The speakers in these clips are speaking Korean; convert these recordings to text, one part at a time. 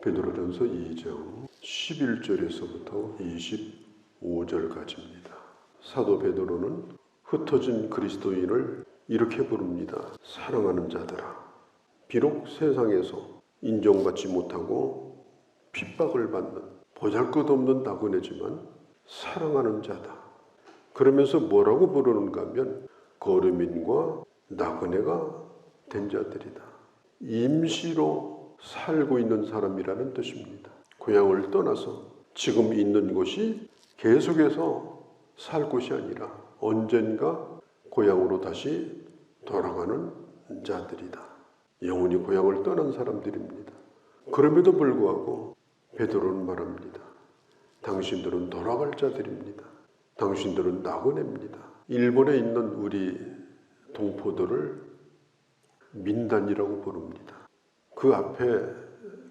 베드로전서 2장 11절에서부터 25절까지입니다. 사도 베드로는 흩어진 그리스도인을 이렇게 부릅니다. 사랑하는 자들아, 비록 세상에서 인정받지 못하고 핍박을 받는 보잘것없는 나그네지만 사랑하는 자다. 그러면서 뭐라고 부르는가 하면 거류민과 나그네가 된 자들이다. 임시로 살고 있는 사람이라는 뜻입니다. 고향을 떠나서 지금 있는 곳이 계속해서 살 곳이 아니라 언젠가 고향으로 다시 돌아가는 자들이다. 영원히 고향을 떠난 사람들입니다. 그럼에도 불구하고 베드로는 말합니다. 당신들은 돌아갈 자들입니다. 당신들은 나그네입니다. 일본에 있는 우리 동포들을 민단이라고 부릅니다. 그 앞에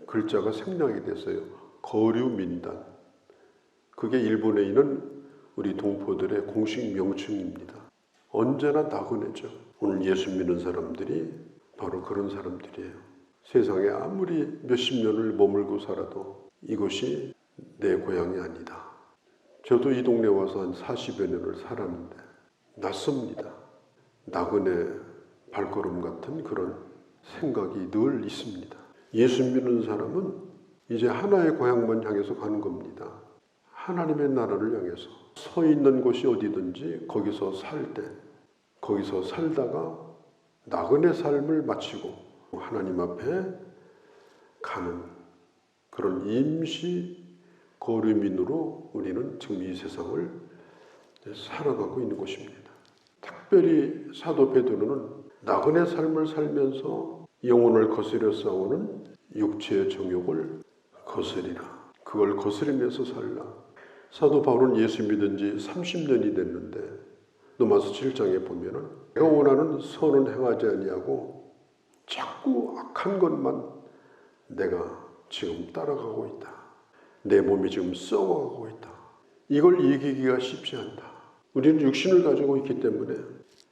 글자가 생략이 됐어요. 거류민단. 그게 일본에 있는 우리 동포들의 공식 명칭입니다. 언제나 나그네죠. 오늘 예수 믿는 사람들이 바로 그런 사람들이에요. 세상에 아무리 몇십 년을 머물고 살아도 이곳이 내 고향이 아니다. 저도 이 동네 와서 한 40여 년을 살았는데 낯섭니다. 나그네 발걸음 같은 그런 생각이 늘 있습니다. 예수 믿는 사람은 이제 하나의 고향만 향해서 가는 겁니다. 하나님의 나라를 향해서 서 있는 곳이 어디든지 거기서 살 때, 거기서 살다가 나그네 삶을 마치고 하나님 앞에 가는 그런 임시 거류민으로 우리는 지금 이 세상을 살아가고 있는 것입니다. 특별히 사도 베드로는 나그네 삶을 살면서 영혼을 거스려 싸우는 육체의 정욕을 거스리라. 그걸 거스리면서 살라. 사도 바울은 예수 믿은 지 30년이 됐는데 로마서 7장에 보면은 내가 원하는 선은 행하지 아니하고 자꾸 악한 것만 내가 지금 따라가고 있다. 내 몸이 지금 썩어가고 있다. 이걸 이기기가 쉽지 않다. 우리는 육신을 가지고 있기 때문에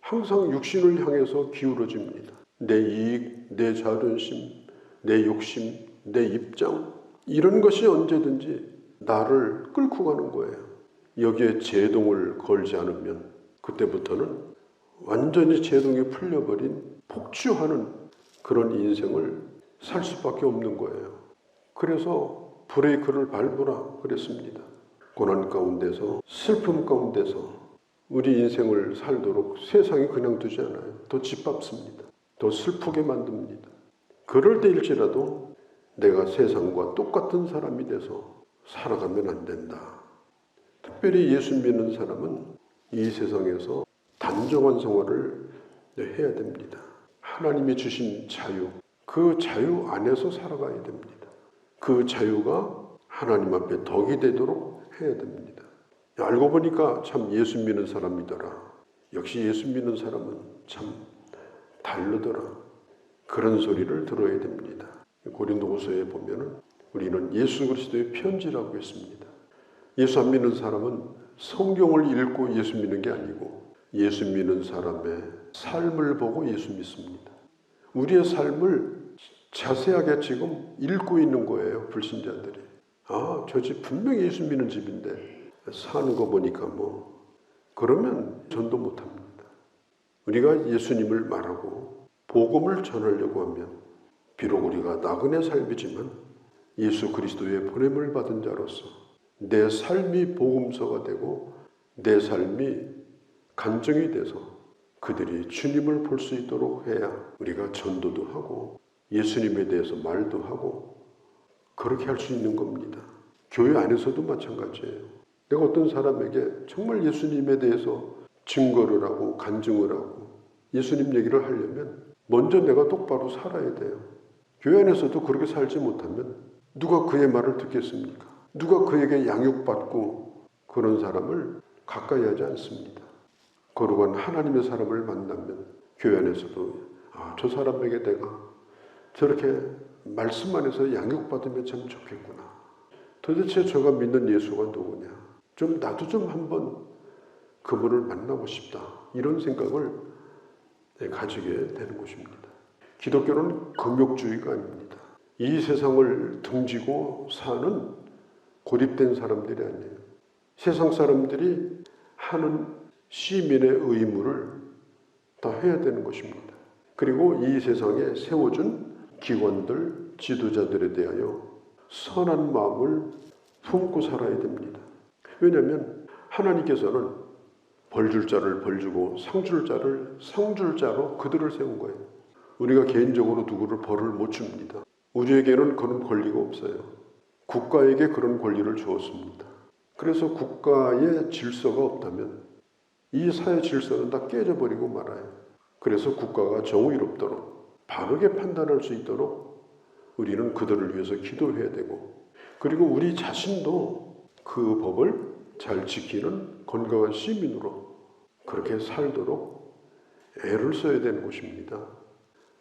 항상 육신을 향해서 기울어집니다. 내 이익, 내 자존심, 내 욕심, 내 입장 이런 것이 언제든지 나를 끌고 가는 거예요. 여기에 제동을 걸지 않으면 그때부터는 완전히 제동이 풀려버린 폭주하는 그런 인생을 살 수밖에 없는 거예요. 그래서 브레이크를 밟으라 그랬습니다. 고난 가운데서 슬픔 가운데서 우리 인생을 살도록 세상이 그냥 두지 않아요. 더 짓밟습니다. 더 슬프게 만듭니다. 그럴 때일지라도 내가 세상과 똑같은 사람이 돼서 살아가면 안 된다. 특별히 예수 믿는 사람은 이 세상에서 단정한 생활을 해야 됩니다. 하나님이 주신 자유, 그 자유 안에서 살아가야 됩니다. 그 자유가 하나님 앞에 덕이 되도록 해야 됩니다. 알고 보니까 참 예수 믿는 사람이더라. 역시 예수 믿는 사람은 참 다르더라. 그런 소리를 들어야 됩니다. 고린도후서에 보면은 우리는 예수 그리스도의 편지라고 했습니다. 예수 안 믿는 사람은 성경을 읽고 예수 믿는 게 아니고 예수 믿는 사람의 삶을 보고 예수 믿습니다. 우리의 삶을 자세하게 지금 읽고 있는 거예요. 불신자들이. 아, 저 집 분명히 예수 믿는 집인데 사는 거 보니까 그러면 전도 못합니다. 우리가 예수님을 말하고 복음을 전하려고 하면 비록 우리가 나그네 삶이지만 예수 그리스도의 보냄을 받은 자로서 내 삶이 복음서가 되고 내 삶이 간증이 돼서 그들이 주님을 볼 수 있도록 해야 우리가 전도도 하고 예수님에 대해서 말도 하고 그렇게 할 수 있는 겁니다. 교회 안에서도 마찬가지예요. 내가 어떤 사람에게 정말 예수님에 대해서 증거를 하고 간증을 하고 예수님 얘기를 하려면 먼저 내가 똑바로 살아야 돼요. 교회 안에서도 그렇게 살지 못하면 누가 그의 말을 듣겠습니까? 누가 그에게 양육받고 그런 사람을 가까이 하지 않습니다. 거룩한 하나님의 사람을 만나면 교회 안에서도 저 사람에게 내가 저렇게 말씀 안에서 양육받으면 참 좋겠구나. 도대체 제가 믿는 예수가 누구냐. 나도 좀 한번 그분을 만나고 싶다. 이런 생각을 가지게 되는 것입니다. 기독교는 금욕주의가 아닙니다. 이 세상을 등지고 사는 고립된 사람들이 아니에요. 세상 사람들이 하는 시민의 의무를 다 해야 되는 것입니다. 그리고 이 세상에 세워준 기관들, 지도자들에 대하여 선한 마음을 품고 살아야 됩니다. 왜냐하면 하나님께서는 벌 줄 자를 벌 주고 상 줄 자를 상 줄 자로 그들을 세운 거예요. 우리가 개인적으로 누구를 벌을 못 줍니다. 우리에게는 그런 권리가 없어요. 국가에게 그런 권리를 주었습니다. 그래서 국가의 질서가 없다면 이 사회 질서는 다 깨져버리고 말아요. 그래서 국가가 정의롭도록 바르게 판단할 수 있도록 우리는 그들을 위해서 기도해야 되고, 그리고 우리 자신도 그 법을 잘 지키는 건강한 시민으로 그렇게 살도록 애를 써야 되는 것입니다.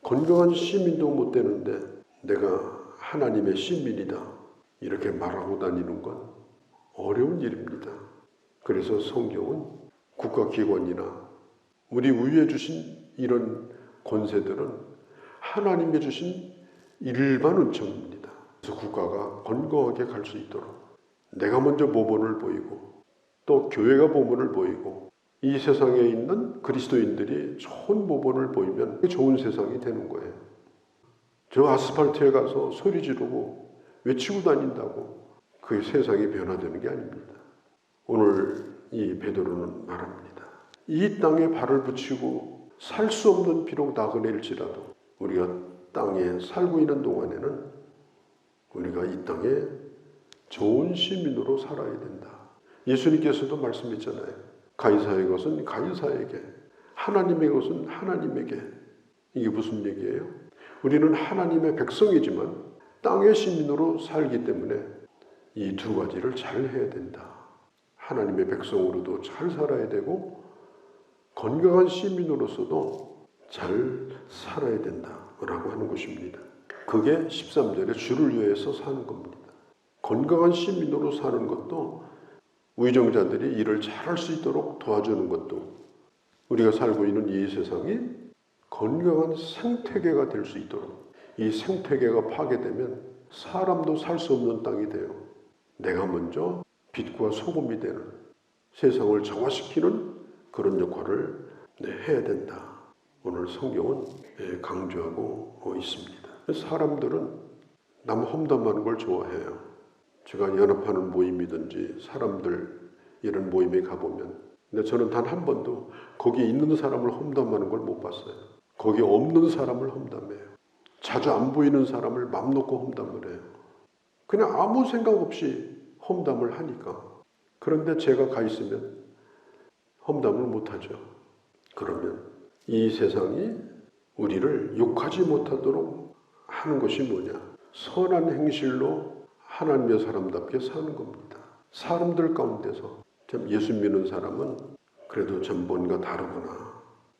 건강한 시민도 못 되는데 내가 하나님의 시민이다 이렇게 말하고 다니는 건 어려운 일입니다. 그래서 성경은 국가기관이나 우리 위에 주신 이런 권세들은 하나님이 주신 일반 은총입니다. 그래서 국가가 건강하게 갈 수 있도록 내가 먼저 모범을 보이고 또 교회가 모범을 보이고 이 세상에 있는 그리스도인들이 좋은 모범을 보이면 좋은 세상이 되는 거예요. 저 아스팔트에 가서 소리 지르고 외치고 다닌다고 그 세상이 변화되는 게 아닙니다. 오늘 이 베드로는 말합니다. 이 땅에 발을 붙이고 살 수 없는 비록 나그네일지라도 우리가 땅에 살고 있는 동안에는 우리가 이 땅에 좋은 시민으로 살아야 된다. 예수님께서도 말씀했잖아요. 가이사의 것은 가이사에게, 하나님의 것은 하나님에게. 이게 무슨 얘기예요? 우리는 하나님의 백성이지만 땅의 시민으로 살기 때문에 이 두 가지를 잘 해야 된다. 하나님의 백성으로도 잘 살아야 되고 건강한 시민으로서도 잘 살아야 된다라고 하는 것입니다. 그게 13절에 주를 위해서 사는 겁니다. 건강한 시민으로 사는 것도 위정자들이 일을 잘할 수 있도록 도와주는 것도 우리가 살고 있는 이 세상이 건강한 생태계가 될 수 있도록, 이 생태계가 파괴되면 사람도 살 수 없는 땅이 돼요. 내가 먼저 빛과 소금이 되는, 세상을 정화시키는 그런 역할을 해야 된다. 오늘 성경은 강조하고 있습니다. 사람들은 남 험담하는 걸 좋아해요. 제가 연합하는 모임이든지 사람들 이런 모임에 가보면, 근데 저는 단 한 번도 거기 있는 사람을 험담하는 걸 못 봤어요. 거기 없는 사람을 험담해요. 자주 안 보이는 사람을 맘 놓고 험담을 해요. 그냥 아무 생각 없이 험담을 하니까. 그런데 제가 가 있으면 험담을 못하죠. 그러면 이 세상이 우리를 욕하지 못하도록 하는 것이 뭐냐? 선한 행실로 하나님의 사람답게 사는 겁니다. 사람들 가운데서 참 예수 믿는 사람은 그래도 참 뭔가 다르구나,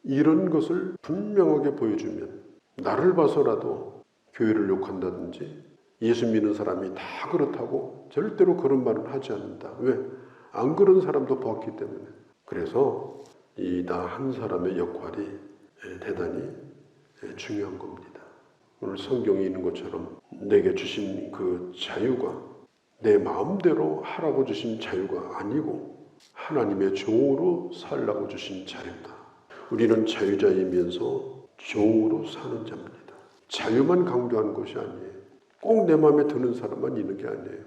이런 것을 분명하게 보여주면, 나를 봐서라도 교회를 욕한다든지 예수 믿는 사람이 다 그렇다고 절대로 그런 말은 하지 않는다. 왜? 안 그런 사람도 봤기 때문에. 그래서 이 나 한 사람의 역할이 대단히 중요한 겁니다. 오늘 성경에 있는 것처럼 내게 주신 그 자유가 내 마음대로 하라고 주신 자유가 아니고 하나님의 종으로 살라고 주신 자유다. 우리는 자유자이면서 종으로 사는 자입니다. 자유만 강조하는 것이 아니에요. 꼭 내 마음에 드는 사람만 있는 게 아니에요.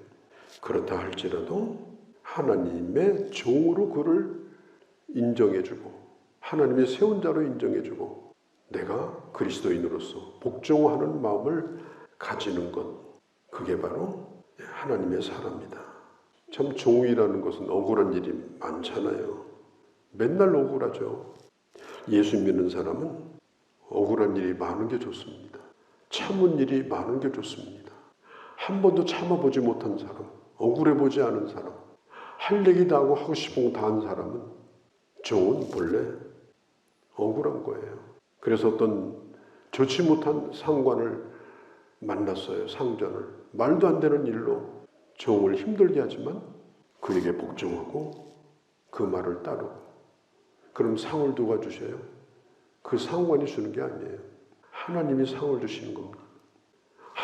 그렇다 할지라도 하나님의 종으로 그를 인정해주고 하나님의 세운 자로 인정해주고 내가 그리스도인으로서 복종하는 마음을 가지는 것, 그게 바로 하나님의 사람이다. 참 종이라는 것은 억울한 일이 많잖아요. 맨날 억울하죠. 예수 믿는 사람은 억울한 일이 많은 게 좋습니다. 참은 일이 많은 게 좋습니다. 한 번도 참아보지 못한 사람, 억울해보지 않은 사람, 할 얘기 다 하고 하고 싶은 거 다 한 사람은 종은 본래 억울한 거예요. 그래서 어떤 좋지 못한 상관을 만났어요. 상전을. 말도 안 되는 일로 종을 힘들게 하지만 그에게 복종하고 그 말을 따르고. 그럼 상을 누가 주셔요? 그 상관이 주는 게 아니에요. 하나님이 상을 주시는 겁니다.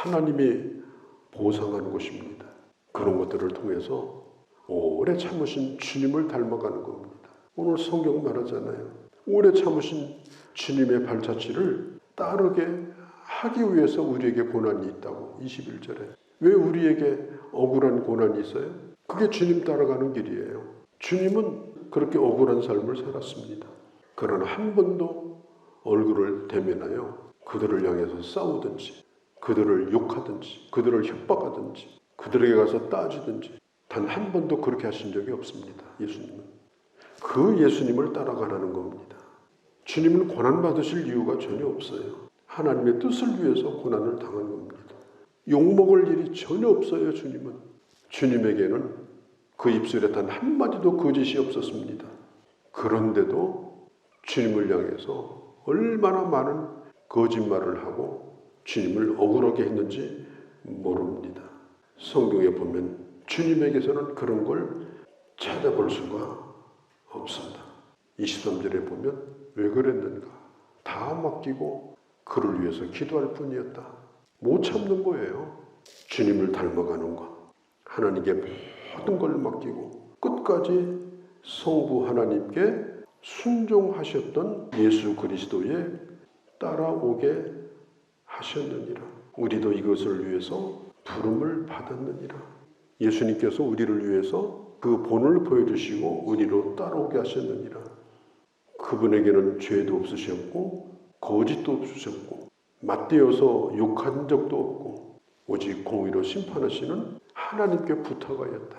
하나님이 보상하는 것입니다. 그런 것들을 통해서 오래 참으신 주님을 닮아가는 겁니다. 오늘 성경 말하잖아요. 오래 참으신 주님의 발자취를 따르게 하기 위해서 우리에게 고난이 있다고. 21절에 왜 우리에게 억울한 고난이 있어요? 그게 주님 따라가는 길이에요. 주님은 그렇게 억울한 삶을 살았습니다. 그러나 한 번도 얼굴을 대면하여 그들을 향해서 싸우든지 그들을 욕하든지 그들을 협박하든지 그들에게 가서 따지든지 단 한 번도 그렇게 하신 적이 없습니다. 예수님은. 그 예수님을 따라가라는 겁니다. 주님은 고난받으실 이유가 전혀 없어요. 하나님의 뜻을 위해서 고난을 당한 겁니다. 욕먹을 일이 전혀 없어요. 주님은. 주님에게는 그 입술에 단 한마디도 거짓이 없었습니다. 그런데도 주님을 향해서 얼마나 많은 거짓말을 하고 주님을 억울하게 했는지 모릅니다. 성경에 보면 주님에게서는 그런 걸 찾아볼 수가 없습니다. 23절에 보면 왜 그랬는가? 다 맡기고 그를 위해서 기도할 뿐이었다. 못 참는 거예요. 주님을 닮아가는 것. 하나님께 모든 걸 맡기고 끝까지 성부 하나님께 순종하셨던 예수 그리스도에 따라오게 하셨느니라. 우리도 이것을 위해서 부름을 받았느니라. 예수님께서 우리를 위해서 그 본을 보여주시고 우리로 따라오게 하셨느니라. 그분에게는 죄도 없으셨고 거짓도 없으셨고 맞대어서 욕한 적도 없고 오직 공의로 심판하시는 하나님께 부탁하였다.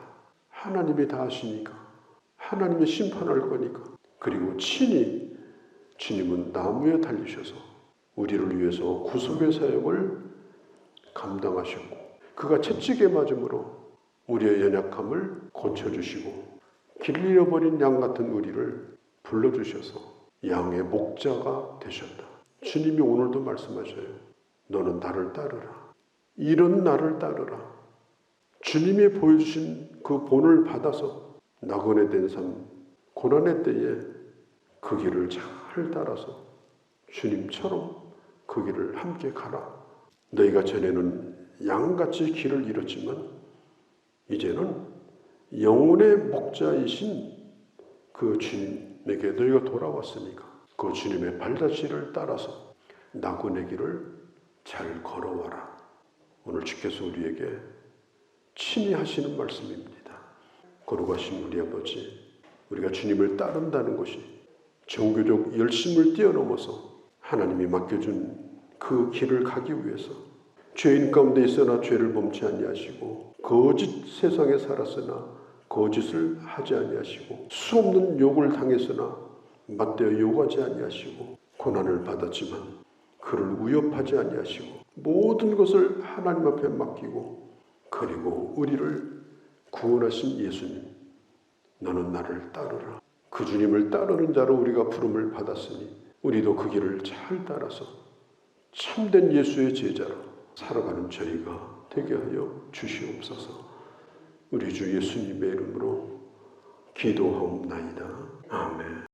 하나님이 다 하시니까 하나님이 심판할 거니까. 그리고 친히 주님은 나무에 달리셔서 우리를 위해서 구속의 사역을 감당하셨고 그가 채찍에 맞음으로 우리의 연약함을 고쳐주시고 길 잃어버린 양 같은 우리를 불러주셔서 양의 목자가 되셨다. 주님이 오늘도 말씀하셔요. 너는 나를 따르라. 이런 나를 따르라. 주님이 보여주신 그 본을 받아서 낙원에 된 삶, 고난의 때에 그 길을 잘 따라서 주님처럼 그 길을 함께 가라. 너희가 전에는 양같이 길을 잃었지만 이제는 영혼의 목자이신 그 주님에게 너희가 돌아왔으니까 그 주님의 발자취를 따라서 낙원의 길을 잘 걸어와라. 오늘 주께서 우리에게 친히 하시는 말씀입니다. 거룩하신 우리 아버지, 우리가 주님을 따른다는 것이 종교적 열심을 뛰어넘어서 하나님이 맡겨준 그 길을 가기 위해서 죄인 가운데 있으나 죄를 범치 아니하시고 거짓 세상에 살았으나 거짓을 하지 아니하시고 수없는 욕을 당했으나 맞대어 욕하지 아니하시고 고난을 받았지만 그를 위협하지 아니하시고 모든 것을 하나님 앞에 맡기고 그리고 우리를 구원하신 예수님, 너는 나를 따르라. 그 주님을 따르는 자로 우리가 부름을 받았으니 우리도 그 길을 잘 따라서 참된 예수의 제자로 살아가는 저희가 되게 하여 주시옵소서. 우리 주 예수님의 이름으로 기도하옵나이다. 아멘.